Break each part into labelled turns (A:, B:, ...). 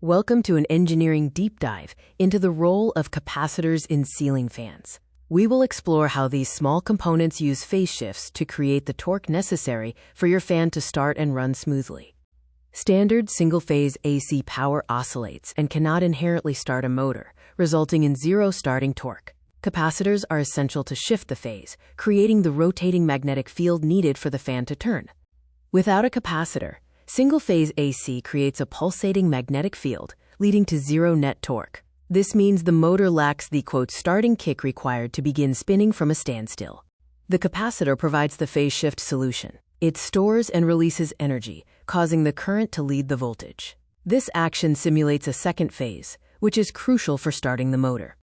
A: Welcome to an engineering deep dive into the role of capacitors in ceiling fans. We will explore how these small components use phase shifts to create the torque necessary for your fan to start and run smoothly. Standard single-phase AC power oscillates and cannot inherently start a motor, resulting in zero starting torque. Capacitors are essential to shift the phase, creating the rotating magnetic field needed for the fan to turn. Without a capacitor, single-phase AC creates a pulsating magnetic field, leading to zero net torque. This means the motor lacks the, quote, starting kick required to begin spinning from a standstill. The capacitor provides the phase shift solution. It stores and releases energy, causing the current to lead the voltage. This action simulates a second phase, which is crucial for starting the motor.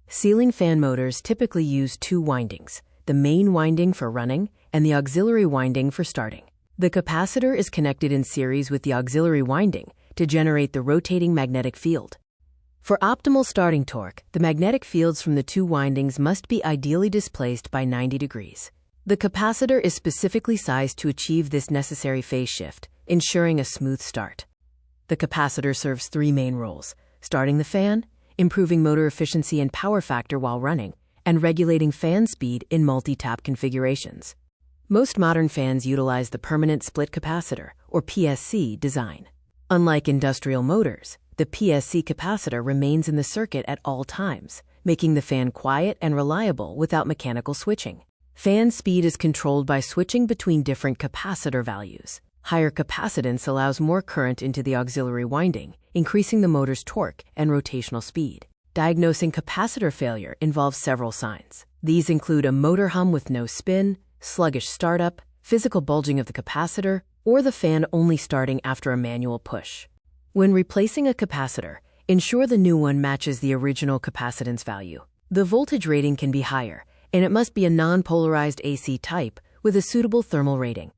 A: Ceiling fan motors typically use two windings, the main winding for running and the auxiliary winding for starting. The capacitor is connected in series with the auxiliary winding to generate the rotating magnetic field. For optimal starting torque, the magnetic fields from the two windings must be ideally displaced by 90 degrees. The capacitor is specifically sized to achieve this necessary phase shift, ensuring a smooth start. The capacitor serves three main roles: starting the fan, improving motor efficiency and power factor while running, and regulating fan speed in multi-tap configurations. Most modern fans utilize the permanent split capacitor, or PSC, design. Unlike industrial motors, the PSC capacitor remains in the circuit at all times, making the fan quiet and reliable without mechanical switching. Fan speed is controlled by switching between different capacitor values. Higher capacitance allows more current into the auxiliary winding, increasing the motor's torque and rotational speed. Diagnosing capacitor failure involves several signs. These include a motor hum with no spin, sluggish startup, physical bulging of the capacitor, or the fan only starting after a manual push. When replacing a capacitor, ensure the new one matches the original capacitance value. The voltage rating can be higher, and it must be a non-polarized AC type with a suitable thermal rating.